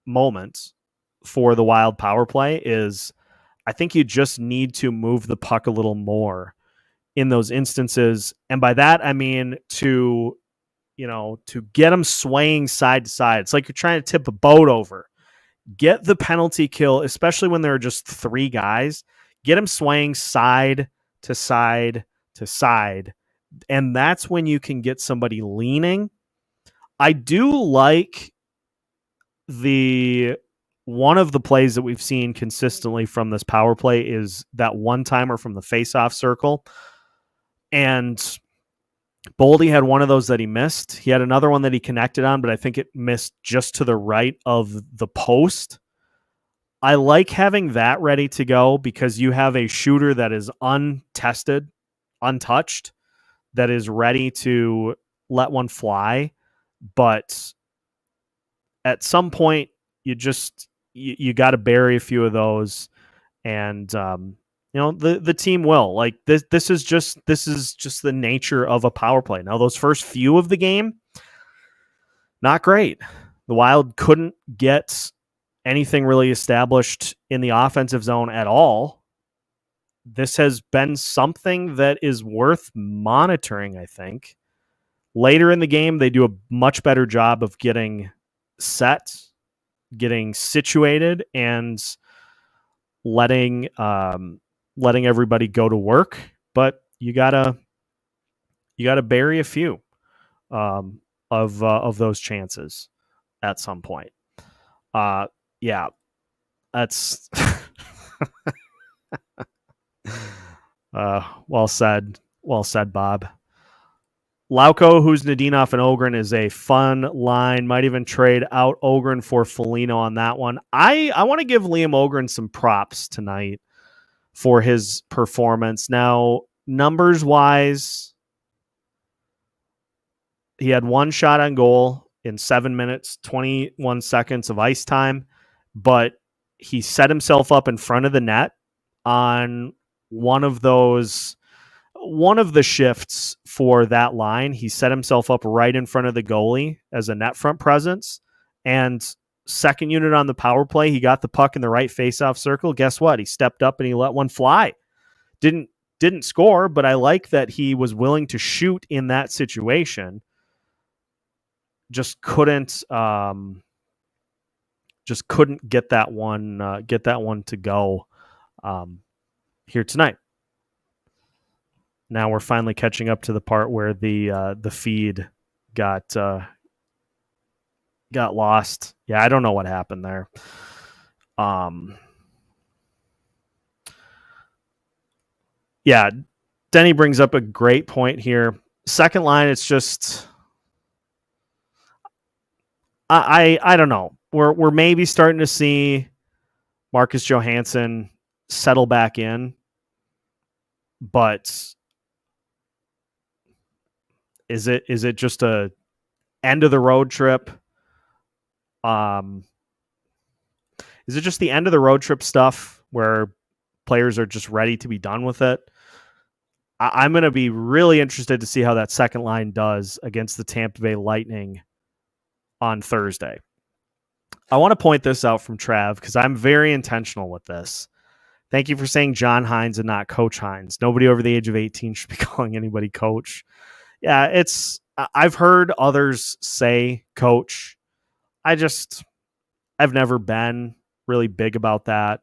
moment for the Wild power play. Is I think you just need to move the puck a little more in those instances. And by that, I mean to get them swaying side to side. It's like you're trying to tip a boat over. Get the penalty kill, especially when there are just three guys. Get them swaying side to side to side. And that's when you can get somebody leaning. I do like one of the plays that we've seen consistently from this power play is that one-timer from the face-off circle. And Boldy had one of those that he missed. He had another one that he connected on, but I think it missed just to the right of the post. I like having that ready to go because you have a shooter that is untested, untouched, that is ready to let one fly. But at some point, you got to bury a few of those, and the team will. Like this is just the nature of a power play. Now those first few of the game, not great. The Wild couldn't get anything really established in the offensive zone at all. This has been something that is worth monitoring, I think. Later in the game, they do a much better job of getting set, getting situated, and letting everybody go to work. But you gotta bury a few of those chances at some point. Yeah, that's well said, Bob. Lauko, who's Nadinov and Ohgren, is a fun line. Might even trade out Ohgren for Foligno on that one. I want to give Liam Ohgren some props tonight for his performance. Now, numbers-wise, he had one shot on goal in 7 minutes, 21 seconds of ice time, but he set himself up in front of the net on one of the shifts for that line. He set himself up right in front of the goalie as a net front presence. And second unit on the power play, he got the puck in the right faceoff circle. Guess what? He stepped up and he let one fly. Didn't score, but I like that he was willing to shoot in that situation. Just couldn't get that one to go here tonight. Now we're finally catching up to the part where the feed got lost. Yeah, I don't know what happened there. Yeah, Denny brings up a great point here. Second line, it's just I don't know. We're maybe starting to see Marcus Johansson settle back in, but is it just a end of the road trip? Is it just the end of the road trip stuff where players are just ready to be done with it? I'm going to be really interested to see how that second line does against the Tampa Bay Lightning on Thursday. I want to point this out from Trav because I'm very intentional with this. Thank you for saying John Hines and not Coach Hines. Nobody over the age of 18 should be calling anybody coach. Yeah, I've heard others say coach. I've never been really big about that.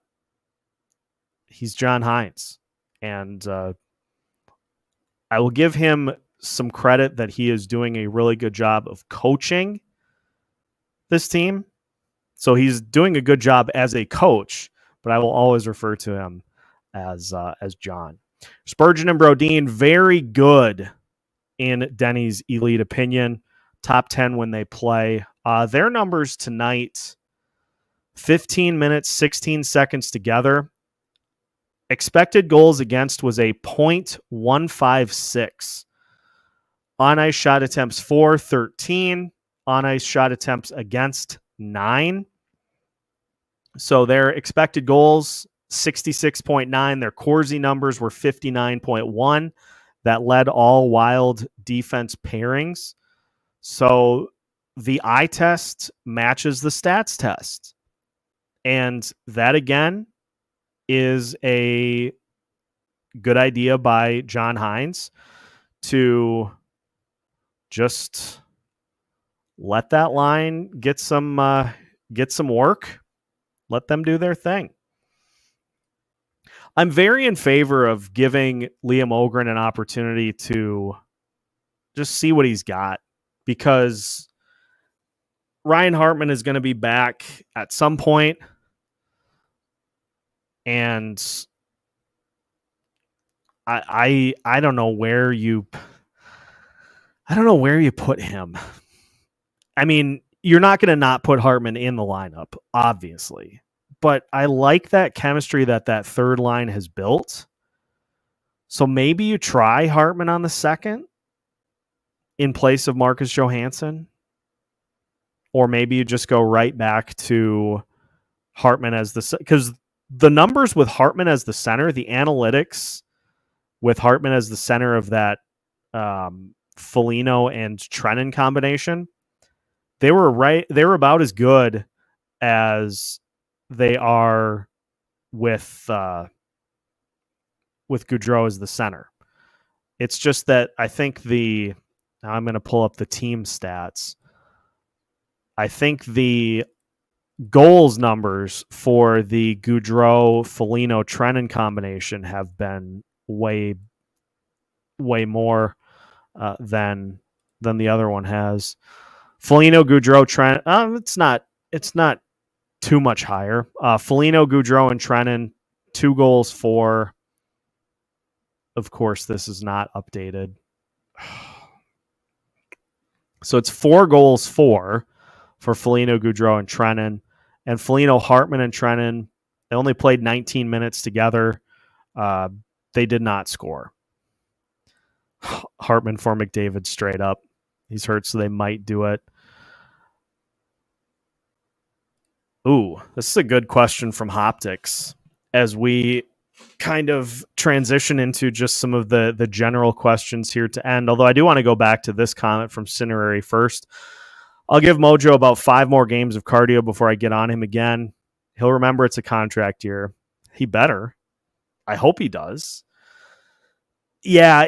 He's John Hines. And I will give him some credit that he is doing a really good job of coaching this team. So he's doing a good job as a coach, but I will always refer to him as John. Spurgeon and Brodin, very good in Denny's elite opinion. Top 10 when they play. Their numbers tonight, 15 minutes, 16 seconds together. Expected goals against was a .156. On-ice shot attempts 4, 13. On-ice shot attempts against 9. So their expected goals, 66.9. Their Corsi numbers were 59.1. That led all Wild defense pairings. So the eye test matches the stats test. And that, again, is a good idea by John Hines to just let that line get some work. Let them do their thing. I'm very in favor of giving Liam Ohgren an opportunity to just see what he's got, because Ryan Hartman is going to be back at some point, and I don't know where you put him. I mean, you're not going to not put Hartman in the lineup, obviously, but I like that chemistry that third line has built. So maybe you try Hartman on the second in place of Marcus Johansson, or maybe you just go right back to Hartman as because the numbers with Hartman as the center, the analytics with Hartman as the center of that Foligno and Trenin combination, they were about as good as they are with Gaudreau as the center. It's just that I think now I'm going to pull up the team stats. I think the goals numbers for the Gaudreau, Foligno, Trenin combination have been way more than the other one has. Foligno, Gaudreau, Trenin. It's not too much higher. Foligno, Gaudreau, and Trenin, 2 goals for. Of course, this is not updated. So it's 4 goals for Foligno, Gaudreau, and Trenin. And Foligno, Hartman, and Trenin, they only played 19 minutes together. They did not score. Hartman for McDavid straight up. He's hurt, so they might do it. Ooh, this is a good question from Hoptics as we kind of transition into just some of the general questions here to end. Although I do want to go back to this comment from Cinerary first. I'll give Mojo about 5 more games of cardio before I get on him again. He'll remember it's a contract year. He better. I hope he does. Yeah,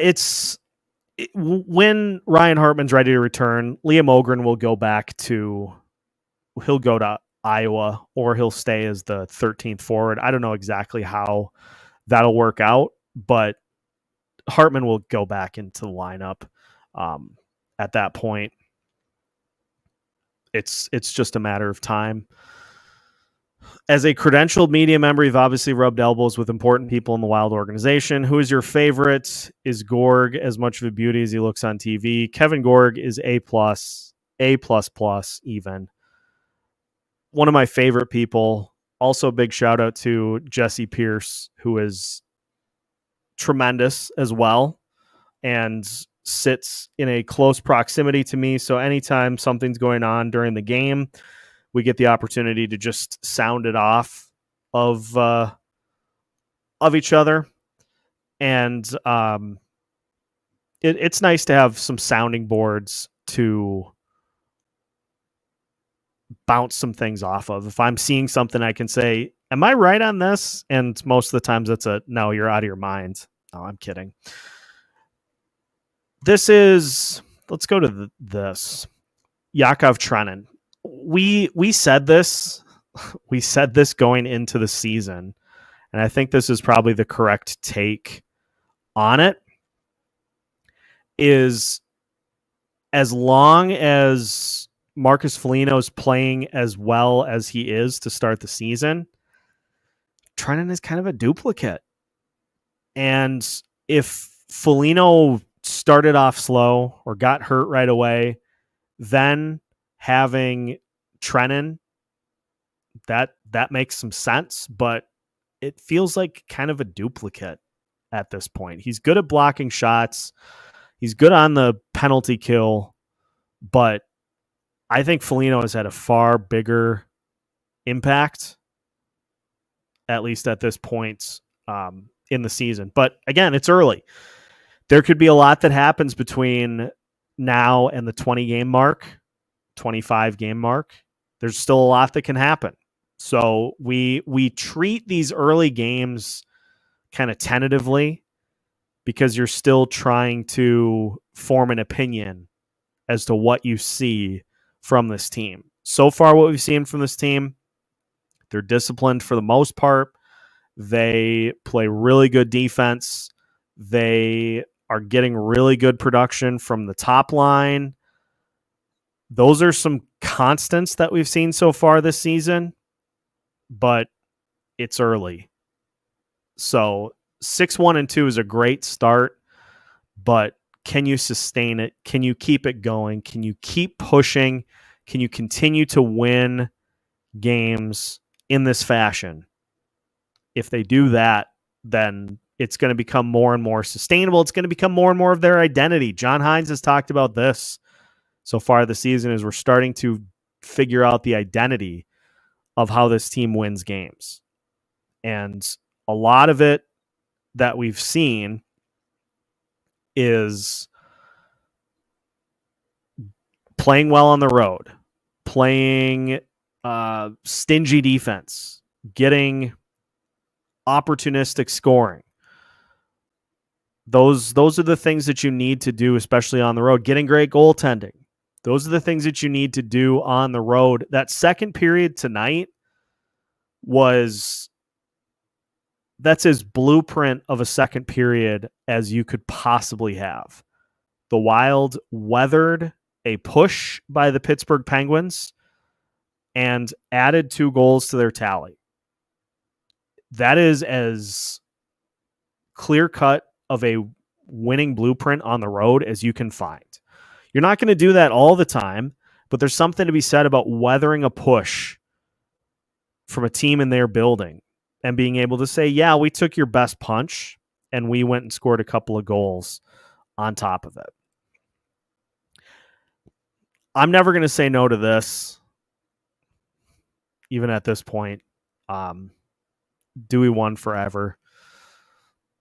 when Ryan Hartman's ready to return, Liam Ohgren will go to Iowa, or he'll stay as the 13th forward. I don't know exactly how that'll work out, but Hartman will go back into the lineup at that point. It's just a matter of time. As a credentialed media member, you've obviously rubbed elbows with important people in the Wild organization. Who is your favorite? Is Gorg as much of a beauty as he looks on TV? Kevin Gorg is A+, A++ even. One of my favorite people. Also, big shout out to Jesse Pierce, who is tremendous as well and sits in a close proximity to me. So anytime something's going on during the game, we get the opportunity to just sound it off of each other. And it's nice to have some sounding boards to bounce some things off of. If I'm seeing something, I can say, am I right on this? And most of the times it's no, you're out of your mind. No, I'm kidding. Let's go to this. Yakov Trenin. We said this going into the season, and I think this is probably the correct take on it, is as long as Marcus Foligno is playing as well as he is to start the season, Trenin is kind of a duplicate. And if Foligno started off slow or got hurt right away, then having Trenin, that makes some sense, but it feels like kind of a duplicate at this point. He's good at blocking shots. He's good on the penalty kill, but I think Foligno has had a far bigger impact at least at this point in the season. But again, it's early. There could be a lot that happens between now and the 20-game mark, 25-game mark. There's still a lot that can happen. So we treat these early games kind of tentatively because you're still trying to form an opinion as to what you see from this team. So far, what we've seen from this team, they're disciplined for the most part. They play really good defense. They are getting really good production from the top line. Those are some constants that we've seen so far this season, but it's early. So 6-1-2 is a great start, but can you sustain it? Can you keep it going? Can you keep pushing? Can you continue to win games in this fashion? If they do that, then it's going to become more and more sustainable. It's going to become more and more of their identity. John Hines has talked about this so far this season as we're starting to figure out the identity of how this team wins games. And a lot of it that we've seen is playing well on the road, playing stingy defense, getting opportunistic scoring. Those are the things that you need to do, especially on the road. Getting great goaltending. Those are the things that you need to do on the road. That second period tonight that's as blueprint of a second period as you could possibly have. The Wild weathered a push by the Pittsburgh Penguins and added 2 goals to their tally. That is as clear-cut of a winning blueprint on the road as you can find. You're not going to do that all the time, but there's something to be said about weathering a push from a team in their building and being able to say, yeah, we took your best punch and we went and scored a couple of goals on top of it. I'm never going to say no to this, even at this point. Dewey won forever.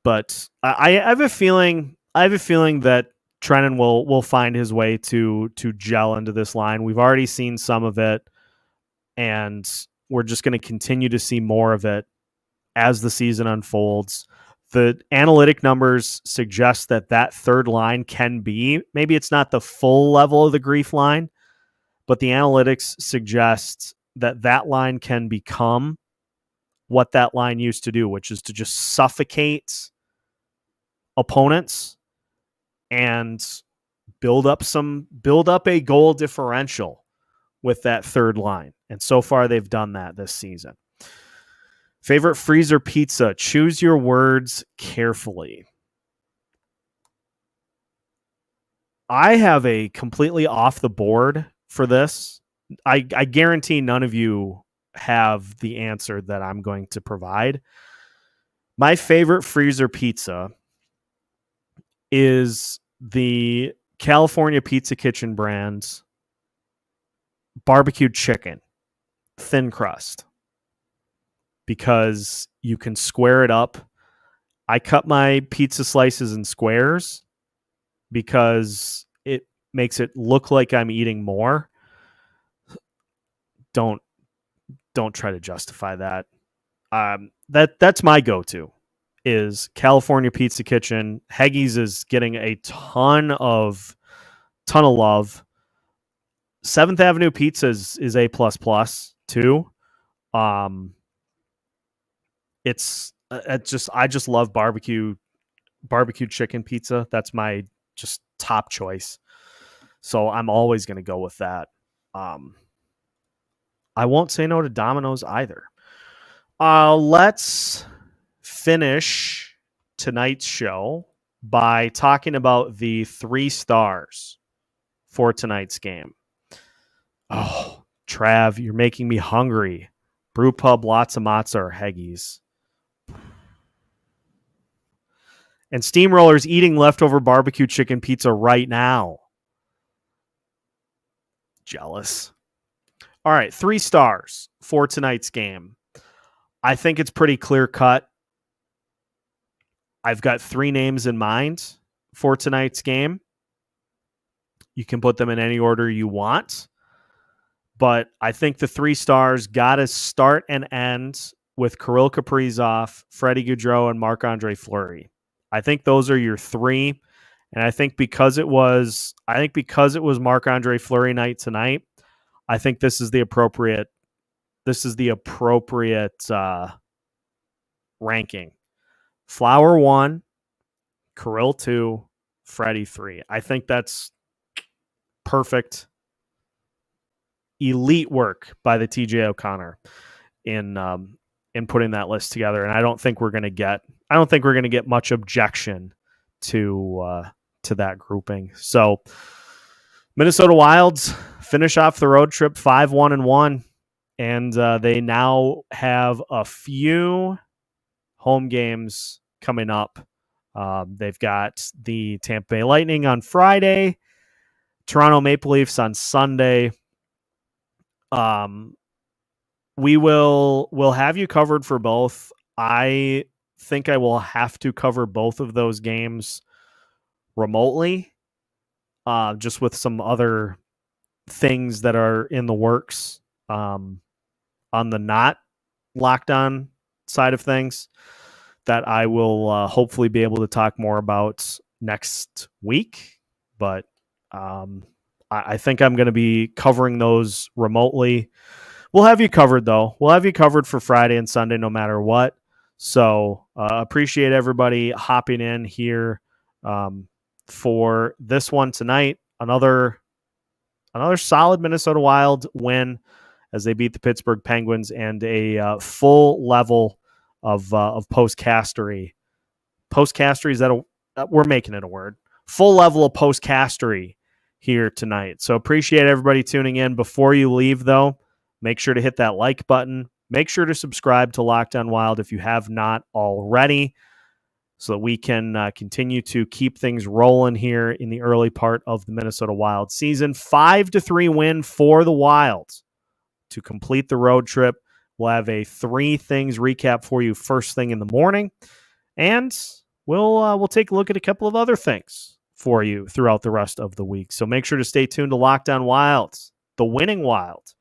But I have a feeling that Trenin will find his way to gel into this line. We've already seen some of it, and we're just going to continue to see more of it as the season unfolds. The analytic numbers suggest that third line can be, maybe it's not the full level of the grief line, but the analytics suggest that line can become what that line used to do, which is to just suffocate opponents and build up a goal differential with that third line. And so far they've done that this season. Favorite freezer pizza. Choose your words carefully. I have a completely off the board for this. I guarantee none of you have the answer that I'm going to provide. My favorite freezer pizza is the California Pizza Kitchen brand's barbecued chicken, thin crust, because you can square it up. I cut my pizza slices in squares because it makes it look like I'm eating more. Don't try to justify that. That's my go-to is California Pizza Kitchen. Heggy's is getting a ton of love. 7th Avenue Pizza is A++ too. I just love barbecue chicken pizza. That's my just top choice. So I'm always going to go with that. I won't say no to Domino's either. Let's finish tonight's show by talking about the 3 stars for tonight's game. Oh, Trav, you're making me hungry. Brew Pub, lots of matzah or Heggies. And Steamroller's eating leftover barbecue chicken pizza right now. Jealous. All right, 3 stars for tonight's game. I think it's pretty clear cut. I've got 3 names in mind for tonight's game. You can put them in any order you want. But I think the 3 stars got to start and end with Kirill Kaprizov, Freddy Gaudreau, and Marc-Andre Fleury. I think those are your 3. And I think because it was Marc-Andre Fleury night tonight, I think this is the appropriate ranking. Flower 1, Kirill 2, Freddy 3. I think that's perfect. Elite work by the TJ O'Connor in putting that list together, and I don't think we're going to get much objection to that grouping. So Minnesota Wilds finish off the road trip 5-1-1, and they now have a few home games coming up. They've got the Tampa Bay Lightning on Friday, Toronto Maple Leafs on Sunday. We'll have you covered for both. I think I will have to cover both of those games remotely, just with some other things that are in the works on the not Locked On side of things that I will hopefully be able to talk more about next week. But I think I'm going to be covering those remotely. We'll have you covered, though. We'll have you covered for Friday and Sunday no matter what. So appreciate everybody hopping in here for this one tonight. Another solid Minnesota Wild win as they beat the Pittsburgh Penguins, and a full level of postcastery. Postcastery, is that we're making it a word. Full level of postcastery here tonight. So appreciate everybody tuning in. Before you leave, though, make sure to hit that like button. Make sure to subscribe to Locked On Wild if you have not already, so that we can continue to keep things rolling here in the early part of the Minnesota Wild season. 5-3 win for the Wild to complete the road trip. We'll have a 3 things recap for you first thing in the morning, and we'll take a look at a couple of other things for you throughout the rest of the week. So make sure to stay tuned to Locked On Wild, the winning Wild,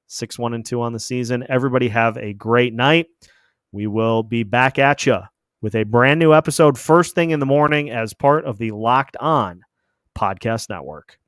6-1-2 on the season. Everybody have a great night. We will be back at you with a brand new episode first thing in the morning as part of the Locked On Podcast Network.